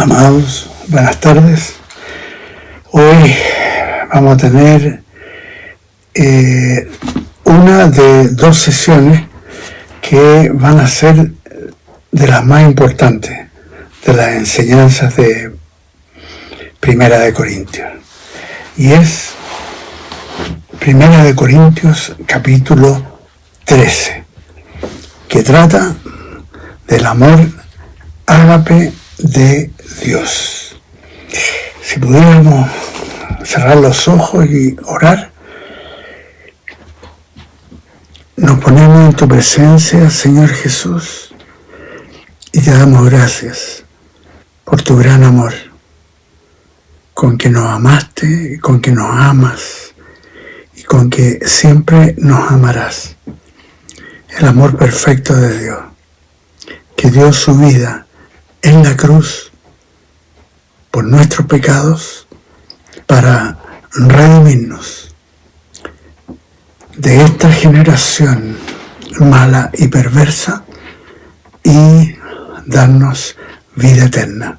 Amados, buenas tardes. Hoy vamos a tener una de dos sesiones que van a ser de las más importantes de las enseñanzas de Primera de Corintios. Y es Primera de Corintios capítulo 13, que trata del amor ágape de Dios. Si pudiéramos cerrar los ojos y orar, nos ponemos en tu presencia, Señor Jesús, y te damos gracias por tu gran amor, con que nos amaste, y con que nos amas, y con que siempre nos amarás. El amor perfecto de Dios, que dio su vida en la cruz por nuestros pecados para redimirnos de esta generación mala y perversa y darnos vida eterna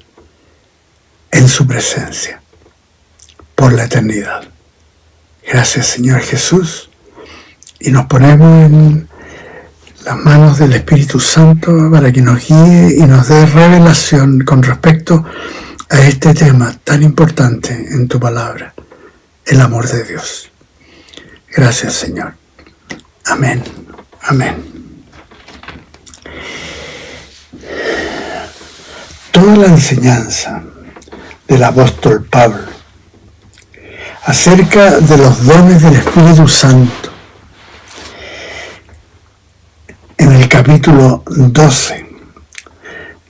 en su presencia por la eternidad. Gracias, Señor Jesús, y nos ponemos en las manos del Espíritu Santo para que nos guíe y nos dé revelación con respecto a este tema tan importante en tu palabra, el amor de Dios. Gracias, Señor. Amén. Amén. Toda la enseñanza del apóstol Pablo acerca de los dones del Espíritu Santo en el capítulo 12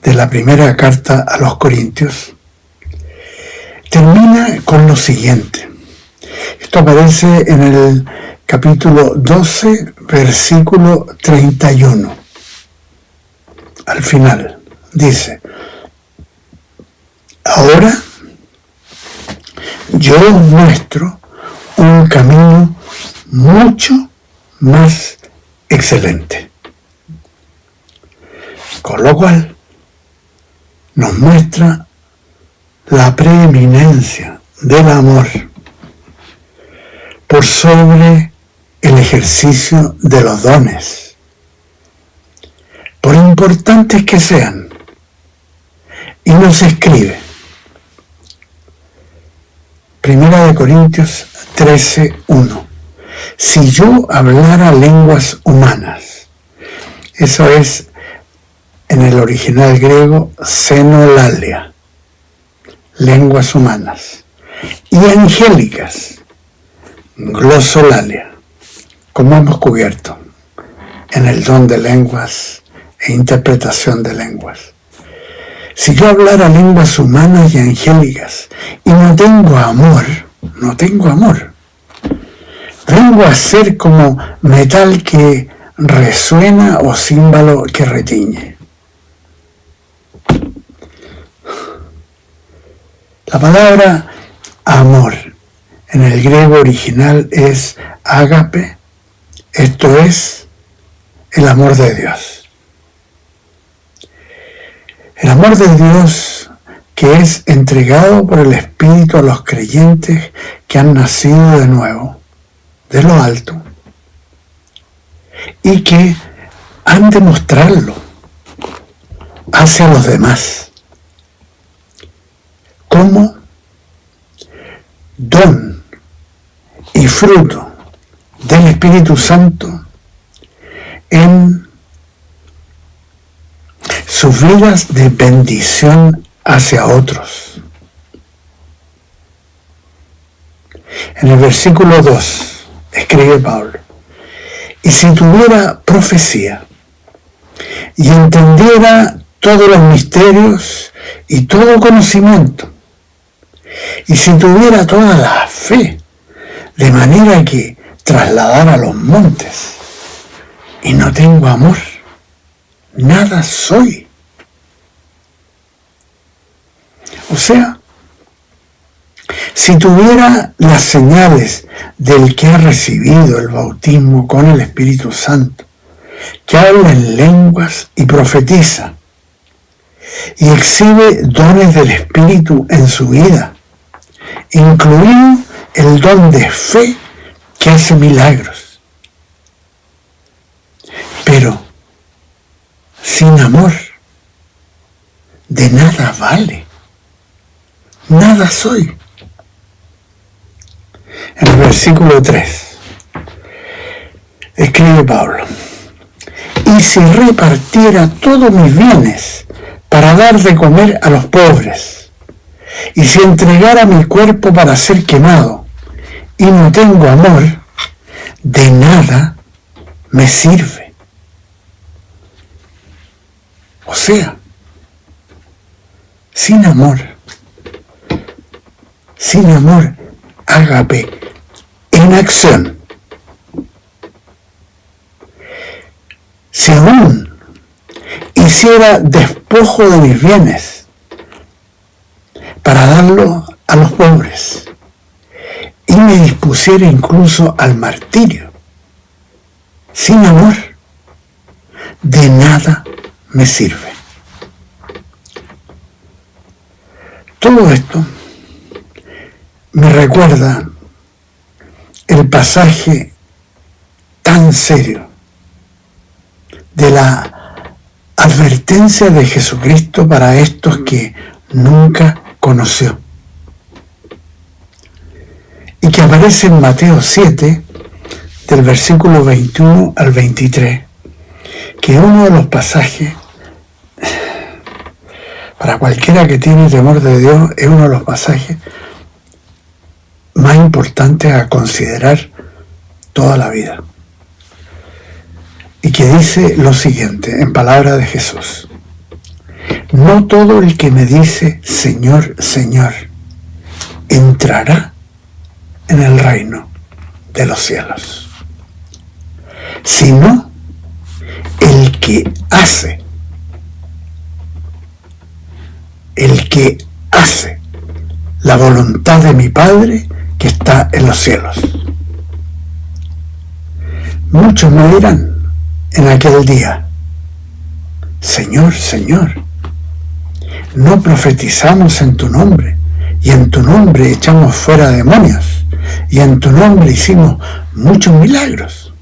de la primera carta a los Corintios termina con lo siguiente. Esto aparece en el capítulo 12, versículo 31. Al final dice: ahora yo os muestro un camino mucho más excelente. Con lo cual nos muestra la preeminencia del amor por sobre el ejercicio de los dones, por importantes que sean, y nos escribe Primera de Corintios 13:1. Si yo hablara lenguas humanas, eso es en el original griego xenolalia, lenguas humanas, y angélicas, glosolalia, como hemos cubierto en el don de lenguas e interpretación de lenguas. Si yo hablara lenguas humanas y angélicas y no tengo amor, vengo a ser como metal que resuena o címbalo que retiñe. La palabra amor en el griego original es ágape, esto es el amor de Dios. El amor de Dios que es entregado por el Espíritu a los creyentes que han nacido de nuevo, de lo alto, y que han de mostrarlo hacia los demás como don y fruto del Espíritu Santo en sus vidas de bendición hacia otros. En el versículo 2 escribe Pablo: y si tuviera profecía y entendiera todos los misterios y todo conocimiento, y si tuviera toda la fe, de manera que trasladara los montes, y no tengo amor, nada soy. O sea, si tuviera las señales del que ha recibido el bautismo con el Espíritu Santo, que habla en lenguas y profetiza, y exhibe dones del Espíritu en su vida, incluido el don de fe que hace milagros. Pero sin amor, de nada vale, nada soy. En el versículo 3, escribe Pablo: y si repartiera todos mis bienes para dar de comer a los pobres, y si entregara mi cuerpo para ser quemado, y no tengo amor, de nada me sirve. O sea, sin amor, ágape, en acción. Si aún hiciera despojo de mis bienes para darlo a los pobres y me dispusiera incluso al martirio, sin amor, de nada me sirve. Todo esto me recuerda el pasaje tan serio de la advertencia de Jesucristo para estos que nunca conoció, y que aparece en Mateo 7, del versículo 21 al 23, que es uno de los pasajes, para cualquiera que tiene temor de Dios, es uno de los pasajes más importantes a considerar toda la vida. Y que dice lo siguiente, en palabras de Jesús: no todo el que me dice Señor, Señor, entrará en el reino de los cielos, sino el que hace la voluntad de mi Padre que está en los cielos. Muchos me dirán en aquel día: Señor, Señor, ¿no profetizamos en tu nombre? Y en tu nombre echamos fuera demonios, y en tu nombre hicimos muchos milagros.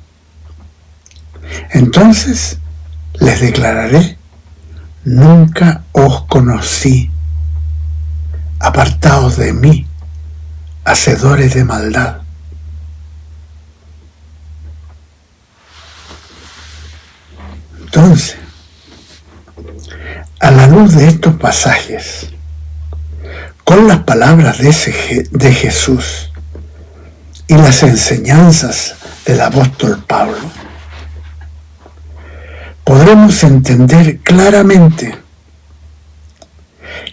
Entonces les declararé: nunca os conocí, apartaos de mí, hacedores de maldad. Entonces, a la luz de estos pasajes, con las palabras de Jesús y las enseñanzas del apóstol Pablo, podremos entender claramente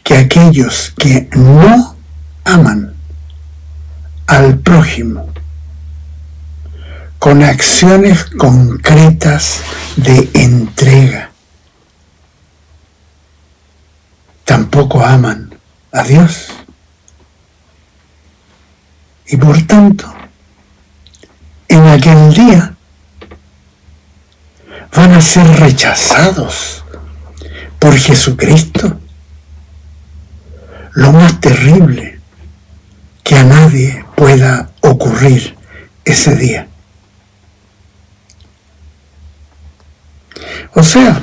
que aquellos que no aman al prójimo con acciones concretas de entrega, tampoco aman a Dios. Y por tanto, en aquel día van a ser rechazados por Jesucristo. Lo más terrible que a nadie pueda ocurrir ese día. O sea,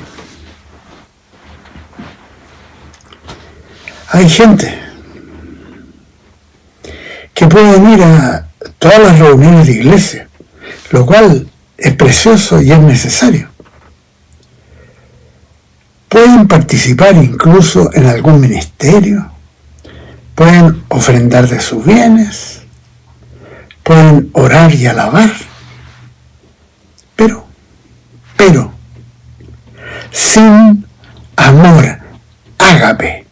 hay gente que puede ir a todas las reuniones de iglesia, lo cual es precioso y es necesario. Pueden participar incluso en algún ministerio, pueden ofrendar de sus bienes, pueden orar y alabar, pero sin amor ágape,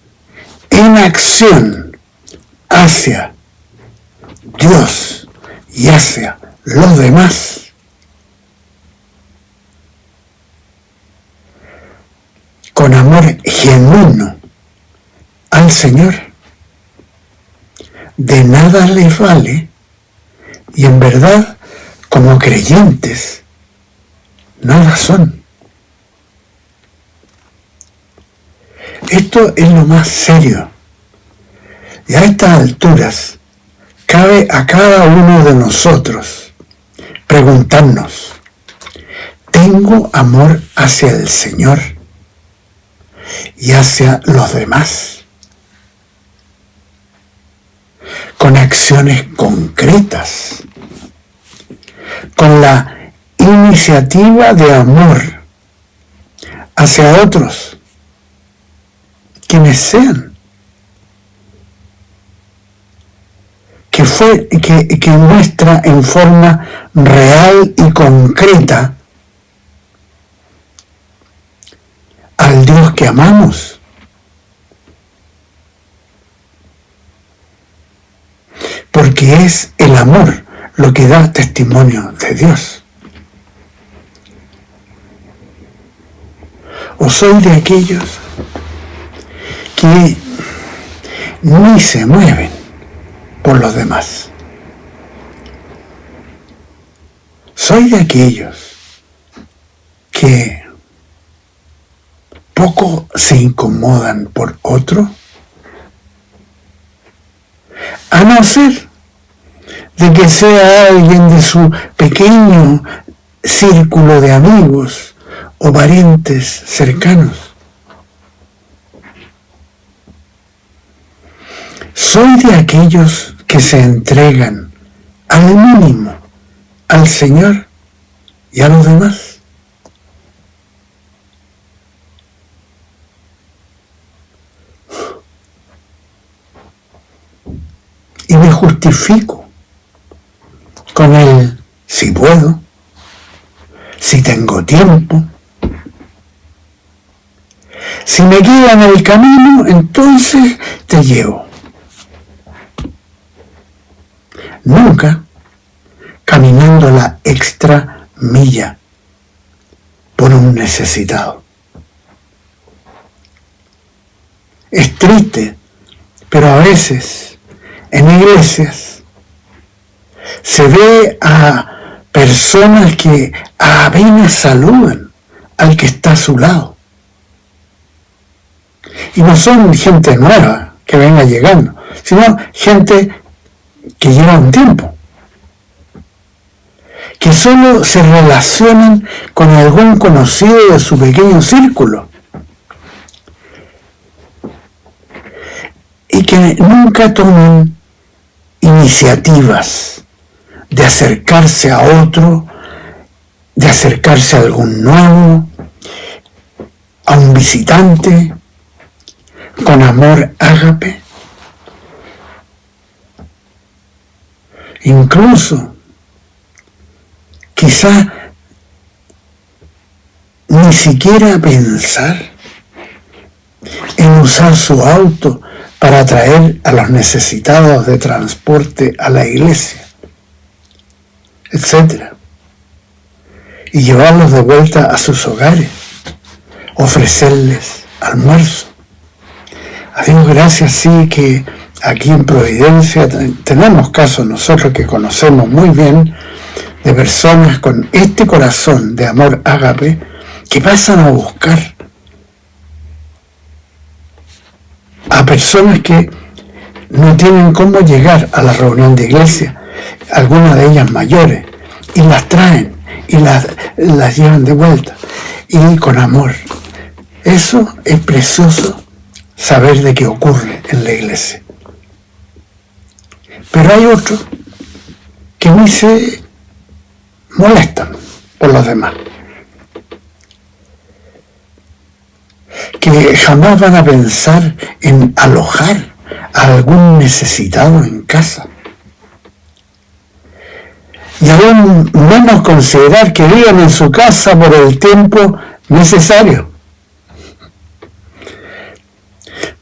en acción hacia Dios y hacia los demás, con amor genuino al Señor, de nada les vale, y en verdad, como creyentes, nada son. Esto es lo más serio. Y a estas alturas cabe a cada uno de nosotros preguntarnos, ¿tengo amor hacia el Señor y hacia los demás? Con acciones concretas, con la iniciativa de amor hacia otros, quienes sean, que muestra en forma real y concreta al Dios que amamos. Porque es el amor lo que da testimonio de Dios. O soy de aquellos que ni se mueven por los demás. Soy de aquellos que poco se incomodan por otro, a no ser de que sea alguien de su pequeño círculo de amigos o parientes cercanos. Soy de aquellos que se entregan al mínimo al Señor y a los demás. Y me justifico con el si puedo, si tengo tiempo. Si me queda en el camino, entonces te llevo. Nunca caminando la extra milla por un necesitado. Es triste, pero a veces en iglesias se ve a personas que apenas saludan al que está a su lado. Y no son gente nueva que venga llegando, sino gente que lleva un tiempo, que solo se relacionan con algún conocido de su pequeño círculo y que nunca toman iniciativas de acercarse a otro, de acercarse a algún nuevo, a un visitante, con amor ágape. Incluso, quizá ni siquiera pensar en usar su auto para traer a los necesitados de transporte a la iglesia, etc. Y llevarlos de vuelta a sus hogares, ofrecerles almuerzo. A Dios gracias, sí, que aquí en Providencia tenemos casos nosotros que conocemos muy bien de personas con este corazón de amor ágape que pasan a buscar a personas que no tienen cómo llegar a la reunión de iglesia, algunas de ellas mayores, y las traen y las llevan de vuelta, y con amor. Eso es precioso saber de qué ocurre en la iglesia. Pero hay otros que ni se molestan por los demás, que jamás van a pensar en alojar a algún necesitado en casa, y aún menos considerar que vivan en su casa por el tiempo necesario.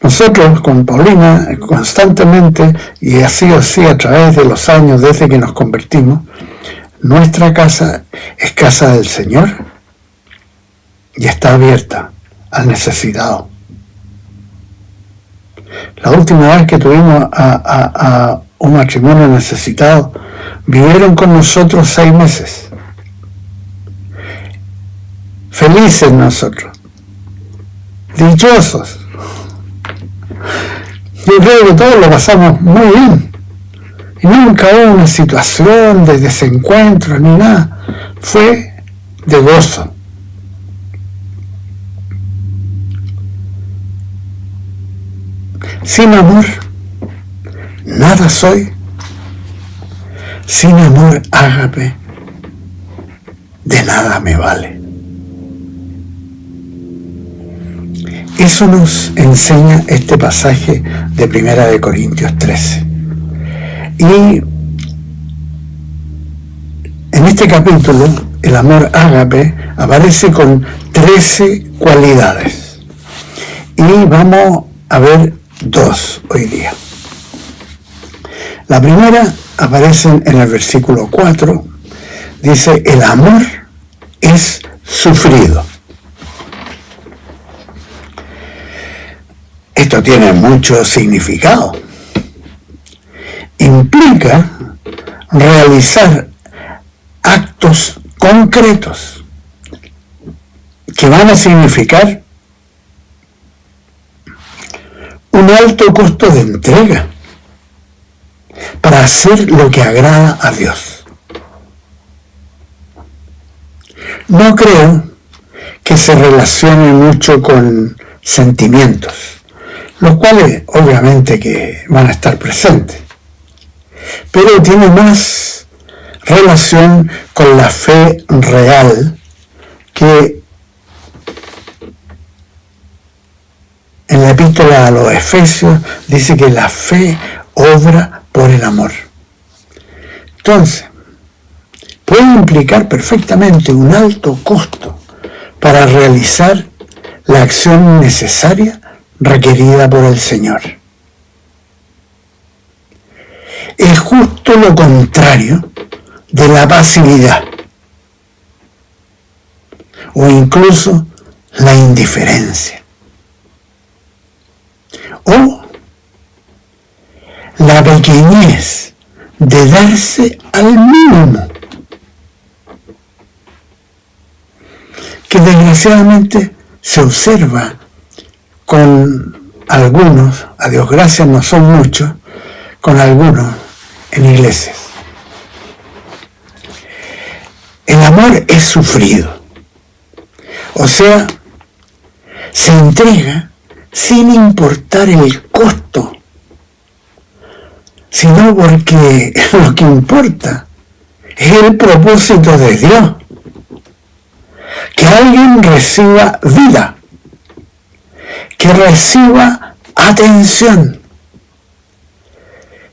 Nosotros con Paulina constantemente, y ha sido así a través de los años desde que nos convertimos, nuestra casa es casa del Señor y está abierta al necesitado. La última vez que tuvimos a un matrimonio necesitado, vivieron con nosotros 6 meses. Felices nosotros, dichosos, Yo creo que todos lo pasamos muy bien. Y nunca hubo una situación de desencuentro ni nada. Fue de gozo. Sin amor, nada soy. Sin amor ágape, de nada me vale. Eso nos enseña este pasaje de 1 Corintios 13. Y en este capítulo, el amor ágape aparece con 13 cualidades. Y vamos a ver 2 hoy día. La primera aparece en el versículo 4. Dice, el amor es sufrido. Esto tiene mucho significado. Implica realizar actos concretos que van a significar un alto costo de entrega para hacer lo que agrada a Dios. No creo que se relacione mucho con sentimientos, los cuales obviamente que van a estar presentes, pero tiene más relación con la fe real, que en la epístola a los Efesios dice que la fe obra por el amor. Entonces, puede implicar perfectamente un alto costo para realizar la acción necesaria requerida por el Señor. Es justo lo contrario de la pasividad o incluso la indiferencia o la pequeñez de darse al mínimo, que desgraciadamente se observa con algunos, a Dios gracias no son muchos, con algunos en iglesias. El amor es sufrido, o sea, se entrega sin importar el costo, sino porque lo que importa es el propósito de Dios, que alguien reciba vida, que reciba atención,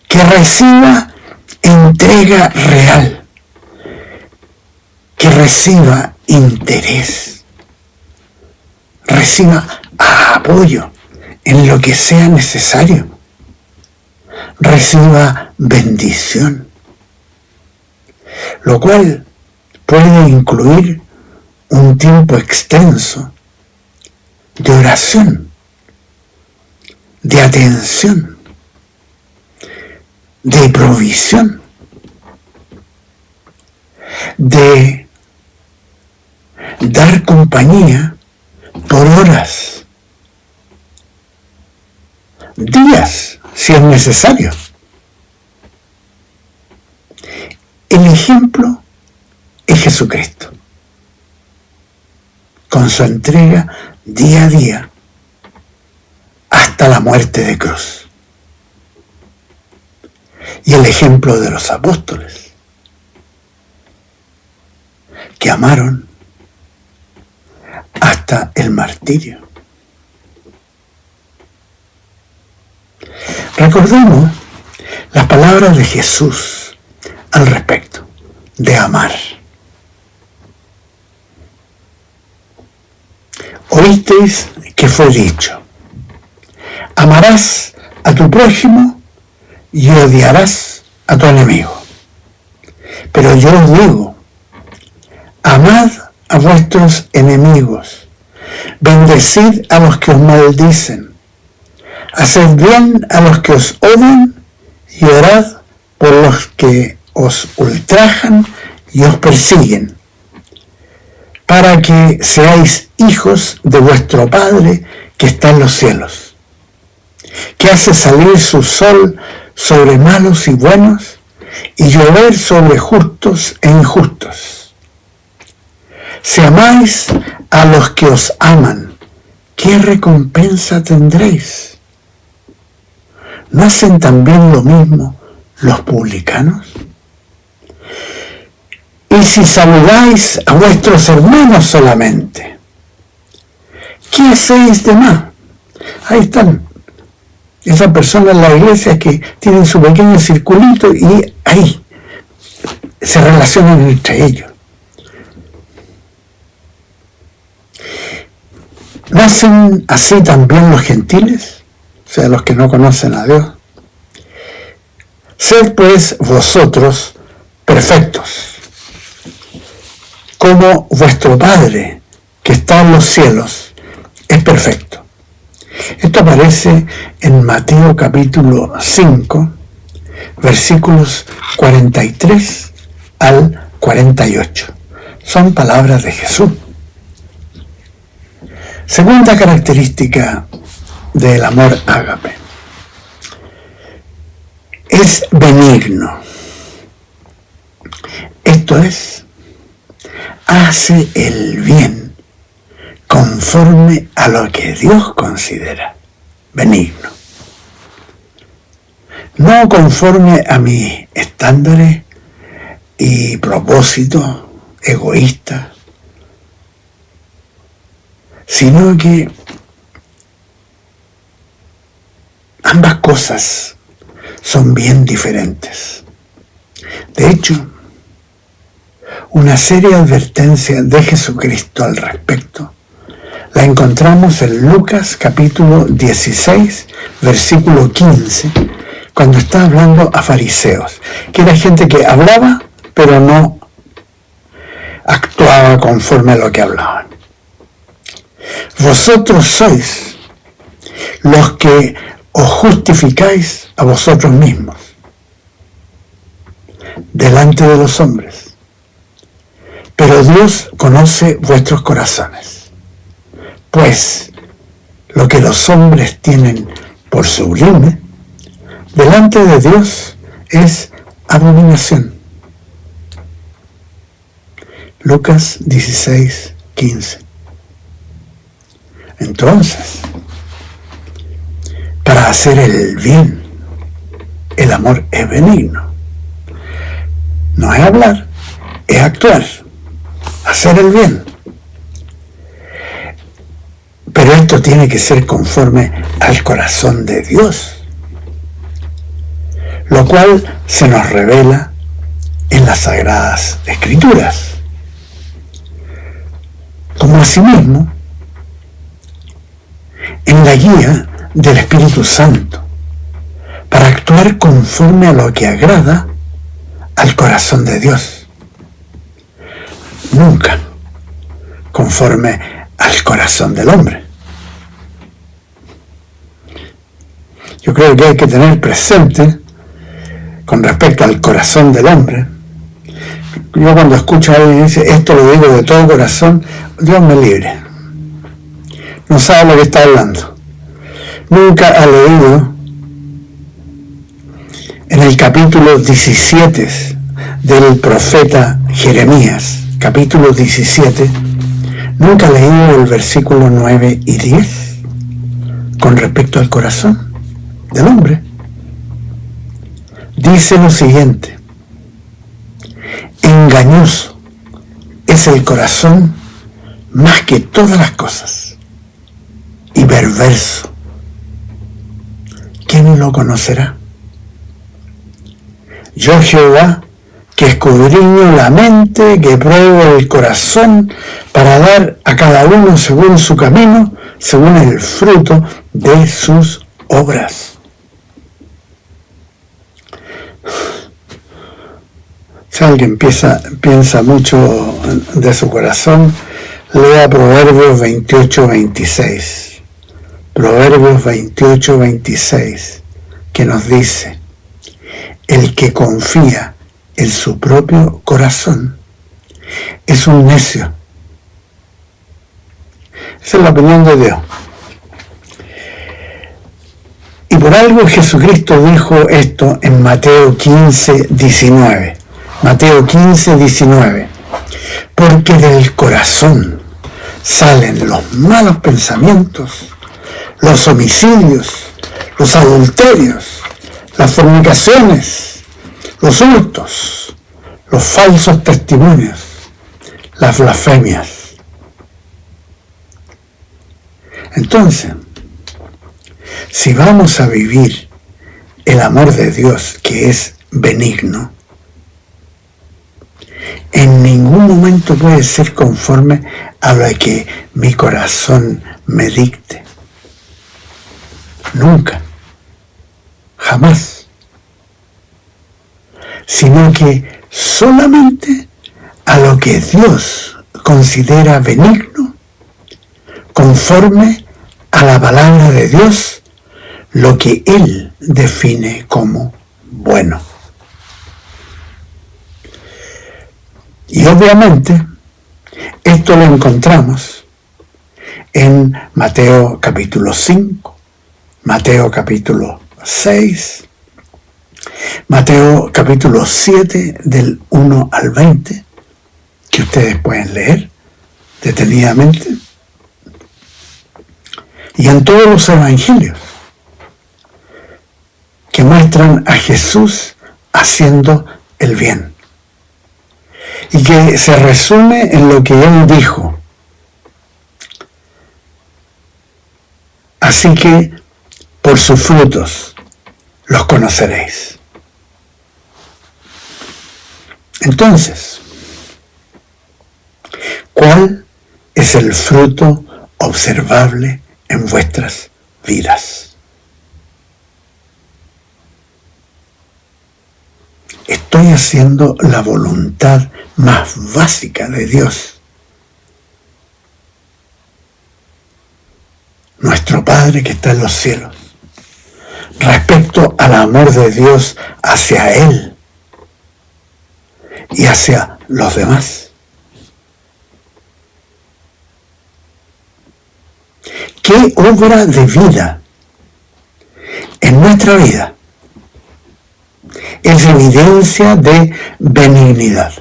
que reciba entrega real, que reciba interés, reciba apoyo en lo que sea necesario, reciba bendición, lo cual puede incluir un tiempo extenso de oración, de atención, de provisión, de dar compañía por horas, días, si es necesario. El ejemplo es Jesucristo, con su entrega día a día hasta la muerte de cruz. Y el ejemplo de los apóstoles, que amaron hasta el martirio. Recordemos las palabras de Jesús al respecto de amar. Oísteis que fue dicho, amarás a tu prójimo y odiarás a tu enemigo. Pero yo os digo, amad a vuestros enemigos, bendecid a los que os maldicen, haced bien a los que os odian y orad por los que os ultrajan y os persiguen, para que seáis hijos de vuestro Padre que está en los cielos. que hace salir su sol sobre malos y buenos y llover sobre justos e injustos. Si amáis a los que os aman, ¿qué recompensa tendréis? ¿No hacen también lo mismo los publicanos? Y si saludáis a vuestros hermanos solamente, ¿qué hacéis de más? Ahí están esas personas en la iglesia que tienen su pequeño circulito y ahí se relacionan entre ellos. ¿No hacen así también los gentiles? O sea, los que no conocen a Dios. Sed pues vosotros perfectos, como vuestro Padre que está en los cielos es perfecto. Esto aparece en Mateo capítulo 5, versículos 43 al 48. Son palabras de Jesús. Segunda característica del amor ágape. Es benigno. Esto es, hace el bien conforme a lo que Dios considera benigno. No conforme a mis estándares y propósitos egoístas, sino que ambas cosas son bien diferentes. De hecho, una seria advertencia de Jesucristo al respecto la encontramos en Lucas capítulo 16, versículo 15, cuando está hablando a fariseos, que era gente que hablaba, pero no actuaba conforme a lo que hablaban. Vosotros sois los que os justificáis a vosotros mismos delante de los hombres, pero Dios conoce vuestros corazones. Pues lo que los hombres tienen por sublime, delante de Dios es abominación. Lucas 16, 15. Entonces, para hacer el bien, el amor es benigno. No es hablar, es actuar, hacer el bien. Pero esto tiene que ser conforme al corazón de Dios, lo cual se nos revela en las Sagradas Escrituras. Como asimismo, en la guía del Espíritu Santo, para actuar conforme a lo que agrada al corazón de Dios. Nunca conforme al corazón del hombre. Yo creo que hay que tener presente, con respecto al corazón del hombre, yo cuando escucho a alguien que dice, esto lo digo de todo corazón, Dios me libre. No sabe lo que está hablando. Nunca ha leído en el capítulo 17 del profeta Jeremías, capítulo 17, nunca ha leído el versículo 9 y 10 con respecto al corazón del hombre. Dice lo siguiente: engañoso es el corazón más que todas las cosas, y perverso. ¿Quién lo conocerá? Yo, Jehová, que escudriño la mente, que pruebo el corazón, para dar a cada uno según su camino, según el fruto de sus obras. Si alguien piensa mucho de su corazón, lea Proverbios 28-26. Proverbios 28-26, que nos dice: el que confía en su propio corazón es un necio. Esa es la opinión de Dios. algo Jesucristo dijo esto en Mateo 15, 19. Mateo 15, 19. Porque del corazón salen los malos pensamientos, los homicidios, los adulterios, las fornicaciones, los hurtos, los falsos testimonios, las blasfemias. Entonces, si vamos a vivir el amor de Dios, que es benigno, en ningún momento puede ser conforme a lo que mi corazón me dicte. Nunca. Jamás. Sino que solamente a lo que Dios considera benigno, conforme a la palabra de Dios, lo que Él define como bueno. Y obviamente, esto lo encontramos en Mateo capítulo 5, Mateo capítulo 6, Mateo capítulo 7 del 1 al 20, que ustedes pueden leer detenidamente, y en todos los evangelios que muestran a Jesús haciendo el bien, y que se resume en lo que Él dijo. Así que por sus frutos los conoceréis. Entonces, ¿cuál es el fruto observable en vuestras vidas? Estoy haciendo la voluntad más básica de Dios, nuestro Padre que está en los cielos, respecto al amor de Dios hacia Él y hacia los demás. ¿Qué obra de vida en nuestra vida es evidencia de benignidad?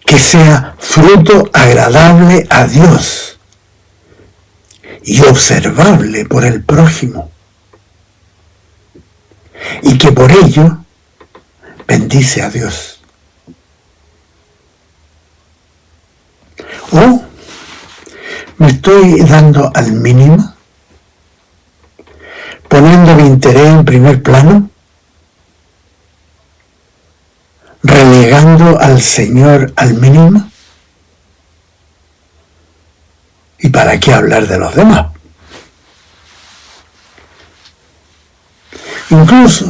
Que sea fruto agradable a Dios y observable por el prójimo, y que por ello bendice a Dios. ¿O me estoy dando al mínimo, poniendo mi interés en primer plano, relegando al Señor al mínimo? ¿Y para qué hablar de los demás? Incluso,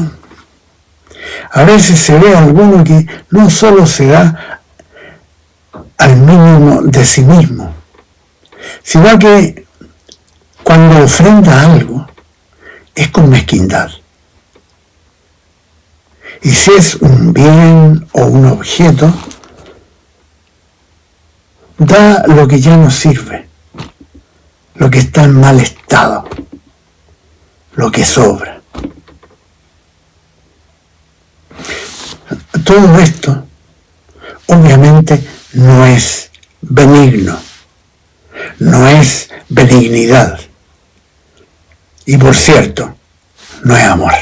a veces se ve a alguno que no solo se da al mínimo de sí mismo, sino que cuando ofrenda algo es con mezquindad. Y si es un bien o un objeto, da lo que ya no sirve, lo que está en mal estado, lo que sobra. Todo esto, obviamente, no es benigno, no es benignidad. Y por cierto, no es amor.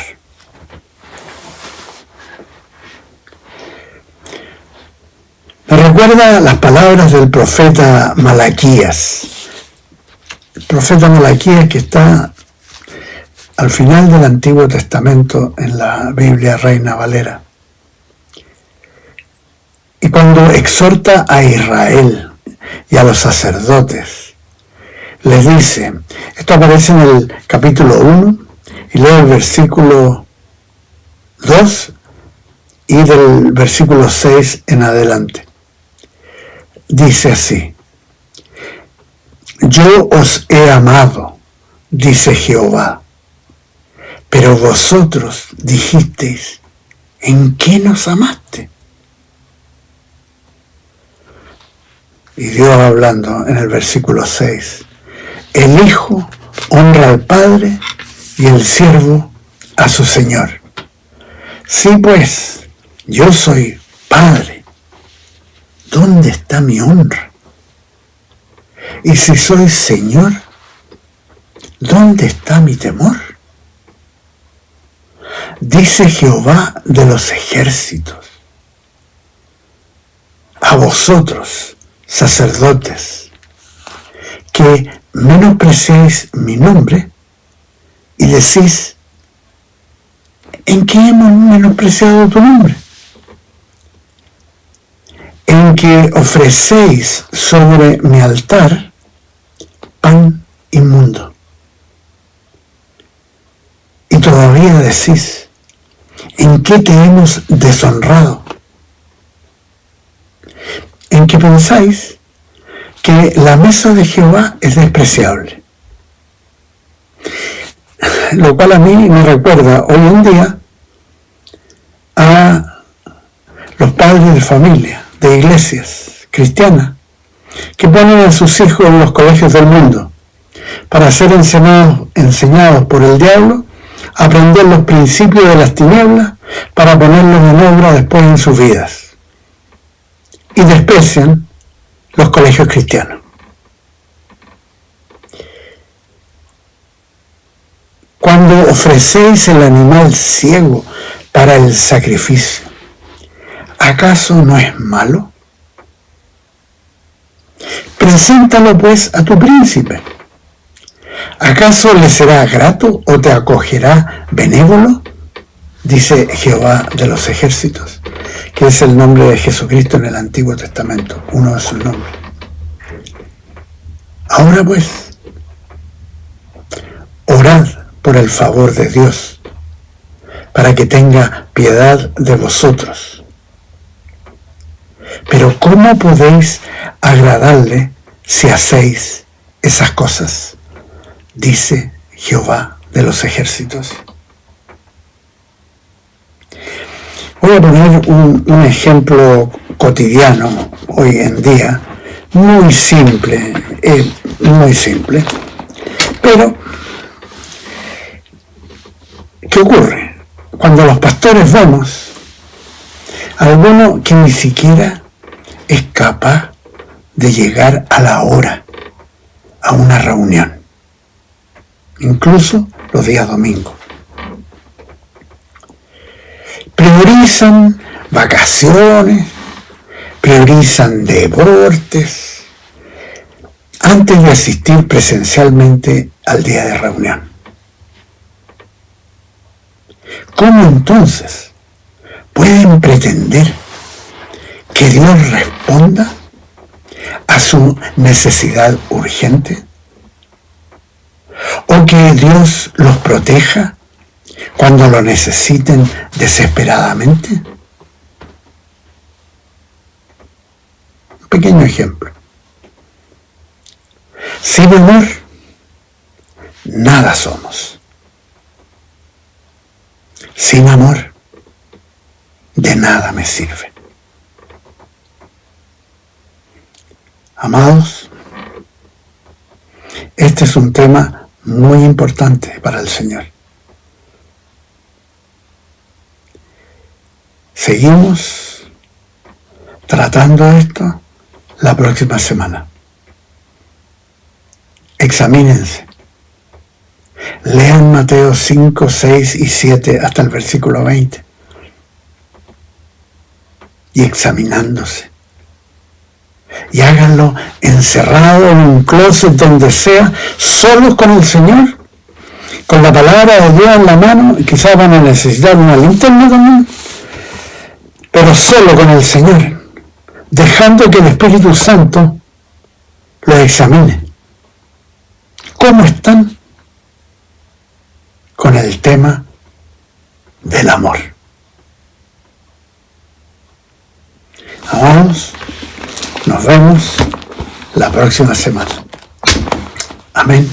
Me recuerda las palabras del profeta Malaquías. El profeta Malaquías, que está al final del Antiguo Testamento en la Biblia Reina Valera. Y cuando exhorta a Israel y a los sacerdotes, les dice, esto aparece en el capítulo 1, y luego el versículo 2 y del versículo 6 en adelante. Dice así: yo os he amado, dice Jehová, pero vosotros dijisteis, ¿en qué nos amaste? y Dios hablando en el versículo 6, el Hijo honra al Padre y el siervo a su Señor. Sí, pues, yo soy Padre. ¿Dónde está mi honra? Y si soy Señor, ¿dónde está mi temor? Dice Jehová de los ejércitos: a vosotros, sacerdotes, que menospreciáis mi nombre y decís: ¿en qué hemos menospreciado tu nombre? En que ofrecéis sobre mi altar pan inmundo. Y todavía decís: ¿en qué te hemos deshonrado? En que pensáis que la mesa de Jehová es despreciable. Lo cual a mí me recuerda hoy en día a los padres de familia, de iglesias cristianas, que ponen a sus hijos en los colegios del mundo para ser enseñados por el diablo, aprender los principios de las tinieblas para ponerlos en obra después en sus vidas. Y desprecian los colegios cristianos. Cuando ofrecéis el animal ciego para el sacrificio, ¿acaso no es malo? Preséntalo pues a tu príncipe. ¿Acaso le será grato o te acogerá benévolo? Dice Jehová de los ejércitos, que es el nombre de Jesucristo en el Antiguo Testamento, uno de sus nombres. Ahora pues, orad por el favor de Dios, para que tenga piedad de vosotros. Pero ¿cómo podéis agradarle si hacéis esas cosas? Dice Jehová de los ejércitos. Voy a poner un ejemplo cotidiano hoy en día, muy simple, pero ¿qué ocurre? Cuando los pastores vemos a alguno que ni siquiera es capaz de llegar a la hora a una reunión, incluso los días domingos. Priorizan vacaciones, priorizan deportes, antes de asistir presencialmente al día de reunión. ¿Cómo entonces pueden pretender que Dios responda a su necesidad urgente? ¿O que Dios los proteja cuando lo necesiten desesperadamente? Un pequeño ejemplo. Sin amor, nada somos. Sin amor, de nada me sirve. Amados, este es un tema muy importante para el Señor. Seguimos tratando esto la próxima semana. Examínense. Lean Mateo 5, 6 y 7 hasta el versículo 20. Y examinándose. Y háganlo encerrado en un closet donde sea, solos con el Señor, con la palabra de Dios en la mano, y quizás van a necesitar una linterna también, pero solo con el Señor, dejando que el Espíritu Santo lo examine. ¿Cómo están con el tema del amor? Amados, nos vemos la próxima semana. Amén.